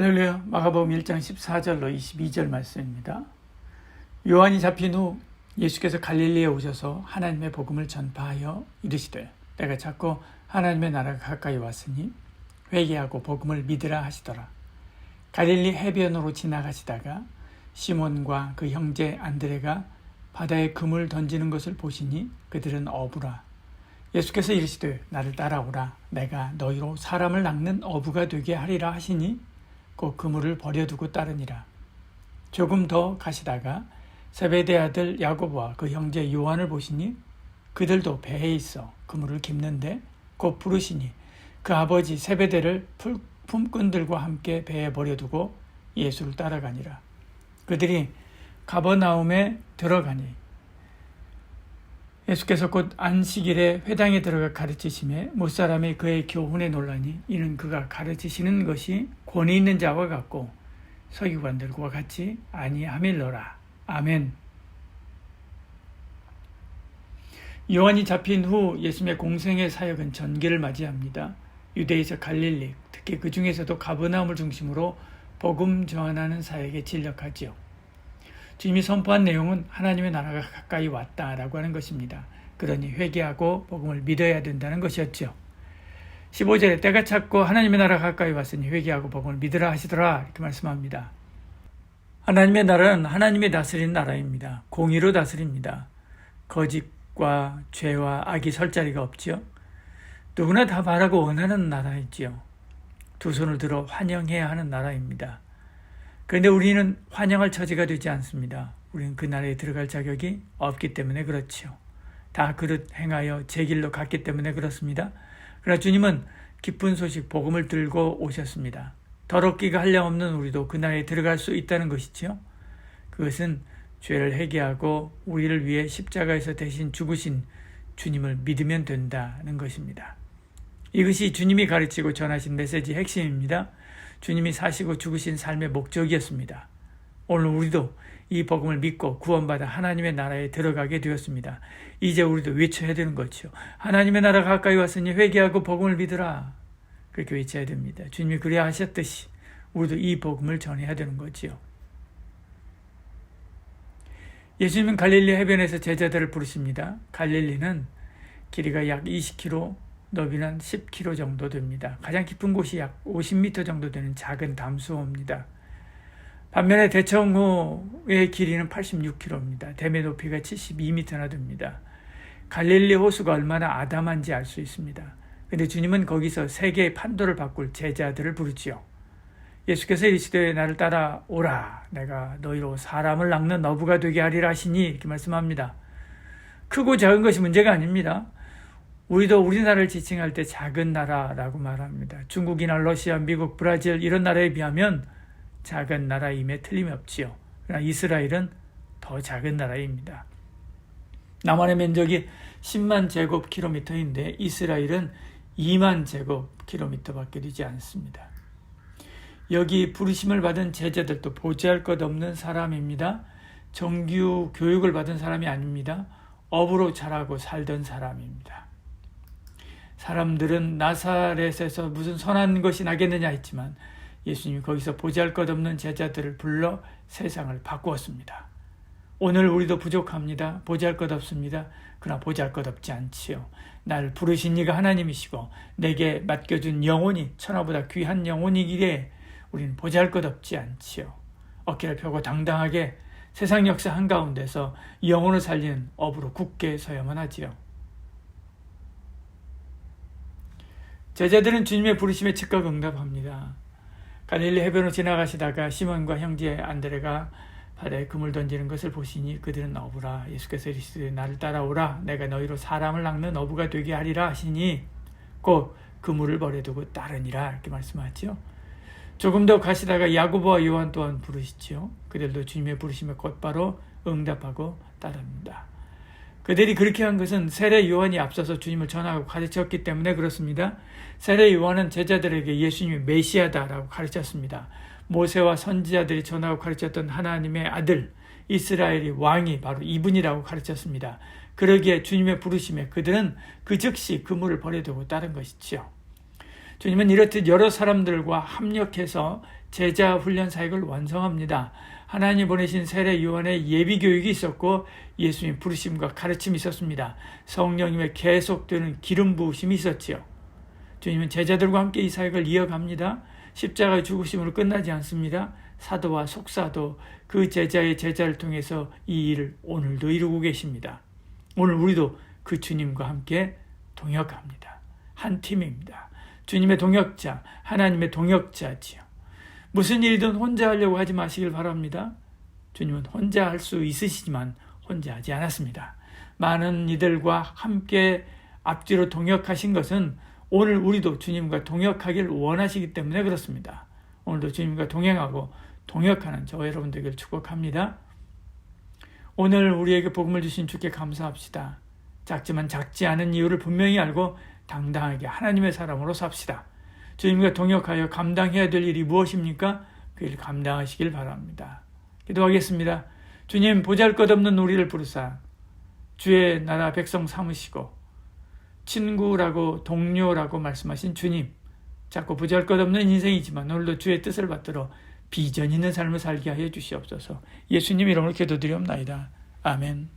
할렐루야. 마가복음 1장 14절로 22절 말씀입니다. 요한이 잡힌 후 예수께서 갈릴리에 오셔서 하나님의 복음을 전파하여 이르시되 내가 자꾸 하나님의 나라가 가까이 왔으니 회개하고 복음을 믿으라 하시더라. 갈릴리 해변으로 지나가시다가 시몬과 그 형제 안드레가 바다에 그물 던지는 것을 보시니 그들은 어부라. 예수께서 이르시되 나를 따라오라. 내가 너희로 사람을 낚는 어부가 되게 하리라 하시니 곧 그물을 버려두고 따르니라. 조금 더 가시다가 세베대 아들 야고보와 그 형제 요한을 보시니 그들도 배에 있어 그물을 깁는데 곧 부르시니 그 아버지 세베대를 품꾼들과 함께 배에 버려두고 예수를 따라가니라. 그들이 가버나움에 들어가니 예수께서 곧 안식일에 회당에 들어가 가르치심에 못사람이 그의 교훈에 놀라니 이는 그가 가르치시는 것이 권위 있는 자와 같고 서기관들과 같이 아니함일러라. 아멘. 요한이 잡힌 후 예수님의 공생의 사역은 전개를 맞이합니다. 유대에서 갈릴리, 특히 그 중에서도 가버나움을 중심으로 복음 전하는 사역에 진력하지요. 주님이 선포한 내용은 하나님의 나라가 가까이 왔다라고 하는 것입니다. 그러니 회개하고 복음을 믿어야 된다는 것이었죠. 15절에 때가 찼고 하나님의 나라가 가까이 왔으니 회개하고 복음을 믿으라 하시더라 이렇게 말씀합니다. 하나님의 나라는 하나님이 다스리는 나라입니다. 공의로 다스립니다. 거짓과 죄와 악이 설 자리가 없지요. 누구나 다 바라고 원하는 나라이지요. 두 손을 들어 환영해야 하는 나라입니다. 그런데 우리는 환영할 처지가 되지 않습니다. 우리는 그 나라에 들어갈 자격이 없기 때문에 그렇지요. 다 그릇 행하여 제 길로 갔기 때문에 그렇습니다. 그러나 주님은 기쁜 소식 복음을 들고 오셨습니다. 더럽기가 한량없는 우리도 그 나라에 들어갈 수 있다는 것이지요. 그것은 죄를 회개하고 우리를 위해 십자가에서 대신 죽으신 주님을 믿으면 된다는 것입니다. 이것이 주님이 가르치고 전하신 메시지의 핵심입니다. 주님이 사시고 죽으신 삶의 목적이었습니다. 오늘 우리도 이 복음을 믿고 구원받아 하나님의 나라에 들어가게 되었습니다. 이제 우리도 외쳐야 되는 거죠. 하나님의 나라가 가까이 왔으니 회개하고 복음을 믿으라. 그렇게 외쳐야 됩니다. 주님이 그래야 하셨듯이 우리도 이 복음을 전해야 되는 거지요. 예수님은 갈릴리 해변에서 제자들을 부르십니다. 갈릴리는 길이가 약 20km, 너비는 10km 정도 됩니다. 가장 깊은 곳이 약 50m 정도 되는 작은 담수호입니다. 반면에 대청호의 길이는 86km입니다. 댐의 높이가 72m나 됩니다. 갈릴리 호수가 얼마나 아담한지 알 수 있습니다. 그런데 주님은 거기서 세계의 판도를 바꿀 제자들을 부르지요. 예수께서 이르시되 나를 따라오라. 내가 너희로 사람을 낚는 어부가 되게 하리라 하시니 이렇게 말씀합니다. 크고 작은 것이 문제가 아닙니다. 우리도 우리나라를 지칭할 때 작은 나라라고 말합니다. 중국이나 러시아, 미국, 브라질 이런 나라에 비하면 작은 나라임에 틀림이 없지요. 그러나 이스라엘은 더 작은 나라입니다. 남한의 면적이 10만 제곱킬로미터인데 이스라엘은 2만 제곱킬로미터밖에 되지 않습니다. 여기 부르심을 받은 제자들도 보잘것없는 사람입니다. 정규 교육을 받은 사람이 아닙니다. 어부로 자라고 살던 사람입니다. 사람들은 나사렛에서 무슨 선한 것이 나겠느냐 했지만 예수님이 거기서 보잘것없는 제자들을 불러 세상을 바꾸었습니다. 오늘 우리도 부족합니다. 보잘것없습니다. 그러나 보잘것없지 않지요. 나를 부르신 이가 하나님이시고 내게 맡겨준 영혼이 천하보다 귀한 영혼이기에 우리는 보잘것없지 않지요. 어깨를 펴고 당당하게 세상 역사 한가운데서 영혼을 살리는 업으로 굳게 서야만 하지요. 제자들은 주님의 부르심에 즉각 응답합니다. 갈릴리 해변으로 지나가시다가 시몬과 형제 안드레가 바다에 그물 던지는 것을 보시니 그들은 어부라. 예수께서 이르시되 나를 따라오라. 내가 너희로 사람을 낚는 어부가 되게 하리라 하시니 곧 그물을 버려두고 따르니라 이렇게 말씀하죠. 조금 더 가시다가 야고보와 요한 또한 부르시지요. 그들도 주님의 부르심에 곧바로 응답하고 따릅니다. 그들이 그렇게 한 것은 세례 요한이 앞서서 주님을 전하고 가르쳤기 때문에 그렇습니다. 세례 요한은 제자들에게 예수님이 메시아다라고 가르쳤습니다. 모세와 선지자들이 전하고 가르쳤던 하나님의 아들, 이스라엘의 왕이 바로 이분이라고 가르쳤습니다. 그러기에 주님의 부르심에 그들은 그 즉시 그물을 버려두고 따른 것이지요. 주님은 이렇듯 여러 사람들과 합력해서 제자 훈련 사역을 완성합니다. 하나님 보내신 세례 요한의 예비 교육이 있었고 예수님 부르심과 가르침이 있었습니다. 성령님의 계속되는 기름 부으심이 있었지요. 주님은 제자들과 함께 이 사역을 이어갑니다. 십자가의 죽으심으로 끝나지 않습니다. 사도와 속사도 그 제자의 제자를 통해서 이 일을 오늘도 이루고 계십니다. 오늘 우리도 그 주님과 함께 동역합니다. 한 팀입니다. 주님의 동역자, 하나님의 동역자지요. 무슨 일이든 혼자 하려고 하지 마시길 바랍니다. 주님은 혼자 할 수 있으시지만 혼자 하지 않았습니다. 많은 이들과 함께 앞뒤로 동역하신 것은 오늘 우리도 주님과 동역하길 원하시기 때문에 그렇습니다. 오늘도 주님과 동행하고 동역하는 저와 여러분 되기를 축복합니다. 오늘 우리에게 복음을 주신 주께 감사합시다. 작지만 작지 않은 이유를 분명히 알고 당당하게 하나님의 사람으로 삽시다. 주님과 동역하여 감당해야 될 일이 무엇입니까? 그 일을 감당하시길 바랍니다. 기도하겠습니다. 주님, 보잘것없는 우리를 부르사 주의 나라 백성 삼으시고 친구라고 동료라고 말씀하신 주님, 자꾸 보잘것없는 인생이지만 오늘도 주의 뜻을 받들어 비전 있는 삶을 살게 하여 주시옵소서. 예수님 이름으로 기도드리옵나이다. 아멘.